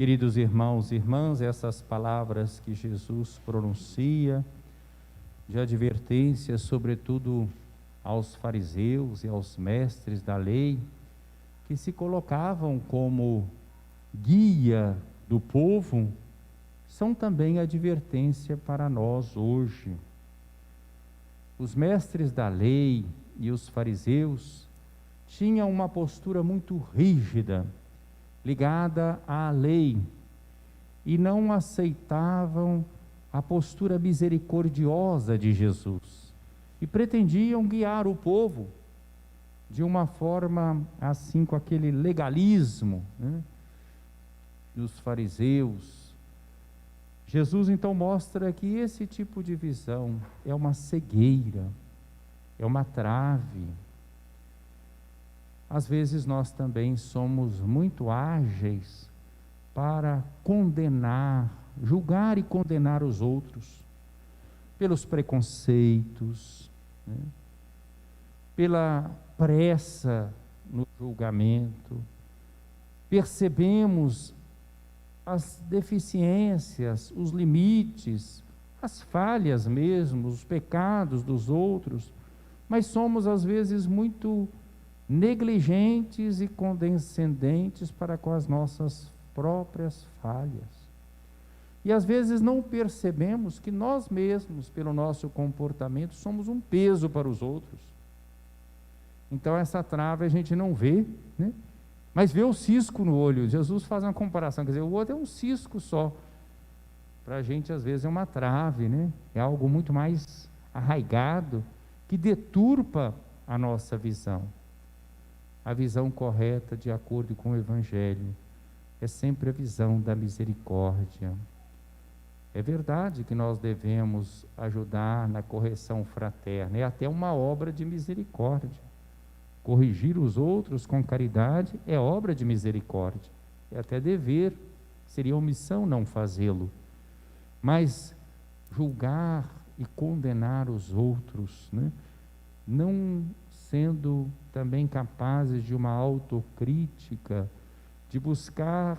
Queridos irmãos e irmãs, essas palavras que Jesus pronuncia de advertência, sobretudo aos fariseus e aos mestres da lei, que se colocavam como guia do povo, são também advertência para nós hoje. Os mestres da lei e os fariseus tinham uma postura muito rígida, ligada à lei, e não aceitavam a postura misericordiosa de Jesus, e pretendiam guiar o povo de uma forma assim, com aquele legalismo, dos fariseus. Jesus então mostra que esse tipo de visão é uma cegueira, é uma trave. Às vezes nós também somos muito ágeis para condenar, julgar e condenar os outros, pelos preconceitos, pela pressa no julgamento. Percebemos as deficiências, os limites, as falhas mesmo, os pecados dos outros, mas somos às vezes muito negligentes e condescendentes para com as nossas próprias falhas. E às vezes não percebemos que nós mesmos, pelo nosso comportamento, somos um peso para os outros. Então essa trave a gente não vê, mas vê o cisco no olho. Jesus faz uma comparação, quer dizer, o outro é um cisco só. Para a gente às vezes é uma trave, é algo muito mais arraigado, que deturpa a nossa visão. A visão correta, de acordo com o Evangelho, é sempre a visão da misericórdia. É verdade que nós devemos ajudar na correção fraterna, é até uma obra de misericórdia. Corrigir os outros com caridade é obra de misericórdia, é até dever, seria omissão não fazê-lo. Mas julgar e condenar os outros, não sendo também capazes de uma autocrítica, de buscar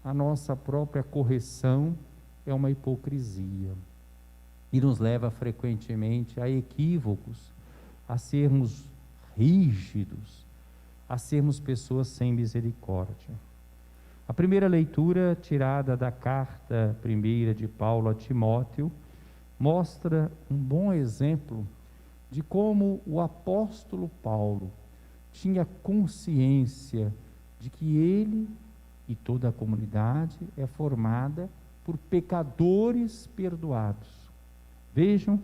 a nossa própria correção, é uma hipocrisia. E nos leva frequentemente a equívocos, a sermos rígidos, a sermos pessoas sem misericórdia. A primeira leitura, tirada da carta primeira de Paulo a Timóteo, mostra um bom exemplo de como o apóstolo Paulo tinha consciência de que ele e toda a comunidade é formada por pecadores perdoados. Vejam,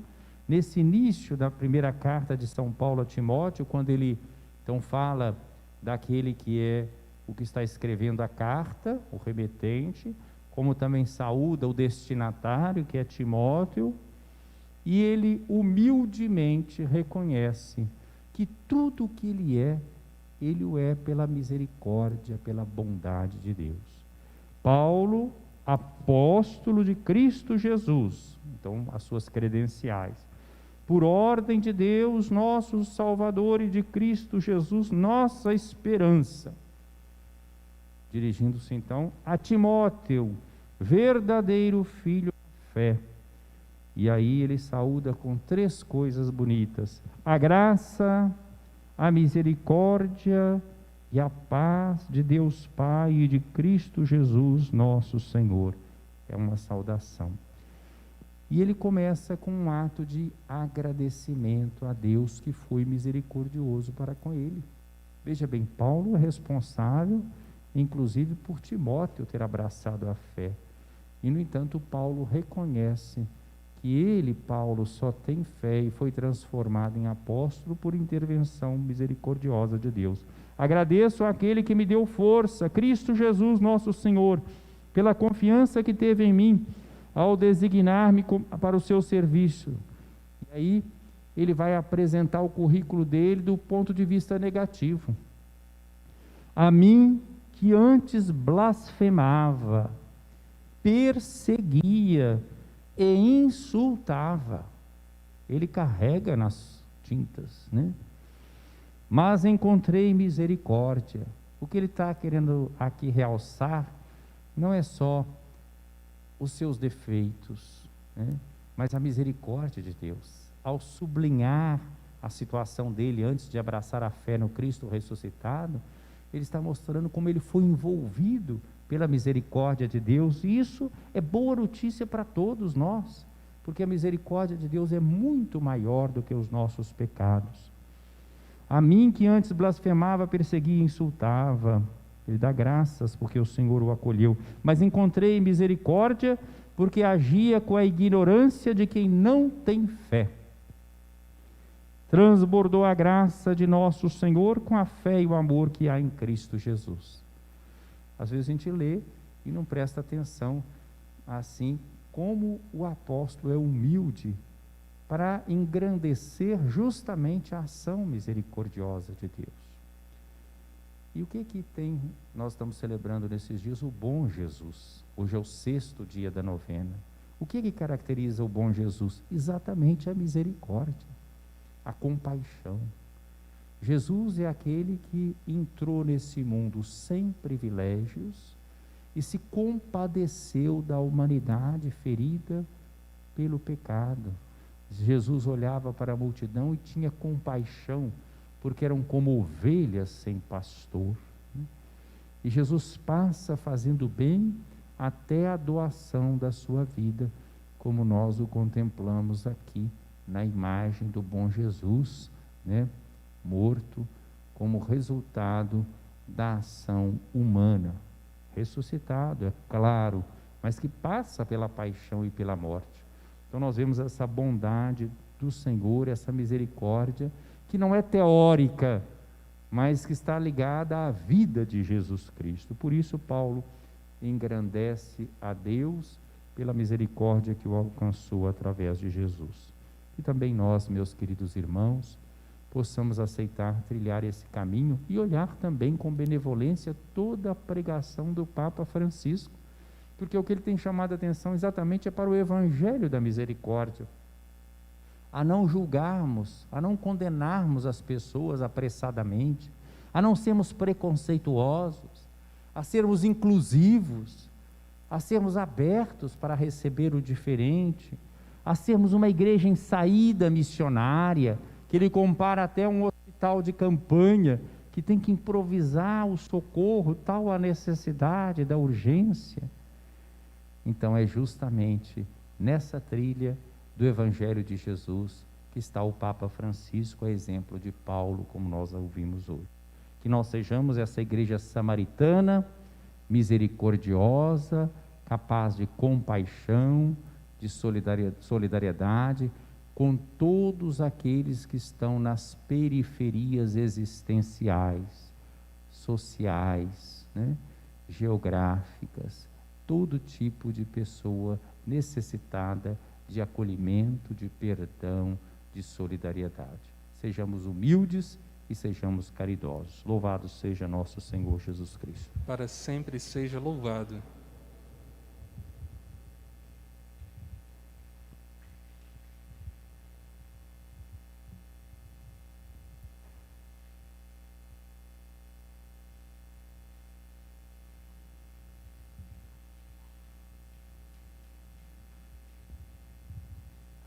nesse início da primeira carta de São Paulo a Timóteo, quando ele então fala daquele que é o que está escrevendo a carta, o remetente, como também saúda o destinatário, que é Timóteo, e ele humildemente reconhece que tudo o que ele o é pela misericórdia, pela bondade de Deus. Paulo, apóstolo de Cristo Jesus, então as suas credenciais, por ordem de Deus, nosso Salvador, e de Cristo Jesus, nossa esperança. Dirigindo-se então a Timóteo, verdadeiro filho da fé. E aí ele saúda com 3 coisas bonitas: a graça, a misericórdia e a paz de Deus Pai e de Cristo Jesus, nosso Senhor. É uma saudação. E ele começa com um ato de agradecimento a Deus que foi misericordioso para com ele. Veja bem, Paulo é responsável, inclusive, por Timóteo ter abraçado a fé. E, no entanto, Paulo reconhece que ele, Paulo, só tem fé e foi transformado em apóstolo por intervenção misericordiosa de Deus. Agradeço àquele que me deu força, Cristo Jesus, nosso Senhor, pela confiança que teve em mim ao designar-me para o seu serviço. E aí ele vai apresentar o currículo dele do ponto de vista negativo. A mim, que antes blasfemava, perseguia e insultava. Ele carrega nas tintas, mas encontrei misericórdia. O que ele está querendo aqui realçar não é só os seus defeitos, né? Mas a misericórdia de Deus. Ao sublinhar a situação dele antes de abraçar a fé no Cristo ressuscitado, ele está mostrando como ele foi envolvido pela misericórdia de Deus, e isso é boa notícia para todos nós, porque a misericórdia de Deus é muito maior do que os nossos pecados. A mim que antes blasfemava, perseguia e insultava, ele dá graças porque o Senhor o acolheu, mas encontrei misericórdia porque agia com a ignorância de quem não tem fé. Transbordou a graça de nosso Senhor com a fé e o amor que há em Cristo Jesus. Às vezes a gente lê e não presta atenção, assim como o apóstolo é humilde para engrandecer justamente a ação misericordiosa de Deus. E o que nós estamos celebrando nesses dias? O bom Jesus. Hoje é o 6º dia da novena. O que caracteriza o bom Jesus? Exatamente a misericórdia, a compaixão. Jesus é aquele que entrou nesse mundo sem privilégios e se compadeceu da humanidade ferida pelo pecado. Jesus olhava para a multidão e tinha compaixão, porque eram como ovelhas sem pastor. E Jesus passa fazendo bem até a doação da sua vida, como nós o contemplamos aqui na imagem do bom Jesus, né? Morto como resultado da ação humana, ressuscitado, é claro, mas que passa pela paixão e pela morte. Então nós vemos essa bondade do Senhor, essa misericórdia, que não é teórica, mas que está ligada à vida de Jesus Cristo. Por isso Paulo engrandece a Deus pela misericórdia que o alcançou através de Jesus. E também nós, meus queridos irmãos, possamos aceitar trilhar esse caminho e olhar também com benevolência toda a pregação do Papa Francisco, porque o que ele tem chamado a atenção exatamente é para o evangelho da misericórdia, a não julgarmos, a não condenarmos as pessoas apressadamente, a não sermos preconceituosos, a sermos inclusivos, a sermos abertos para receber o diferente, a sermos uma igreja em saída missionária, que ele compara até um hospital de campanha, que tem que improvisar o socorro, tal a necessidade da urgência. Então é justamente nessa trilha do Evangelho de Jesus que está o Papa Francisco, a exemplo de Paulo, como nós ouvimos hoje. Que nós sejamos essa igreja samaritana, misericordiosa, capaz de compaixão, de solidariedade, com todos aqueles que estão nas periferias existenciais, sociais, né? Geográficas, todo tipo de pessoa necessitada de acolhimento, de perdão, de solidariedade. Sejamos humildes e sejamos caridosos. Louvado seja nosso Senhor Jesus Cristo. Para sempre seja louvado.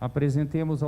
Apresentemos ao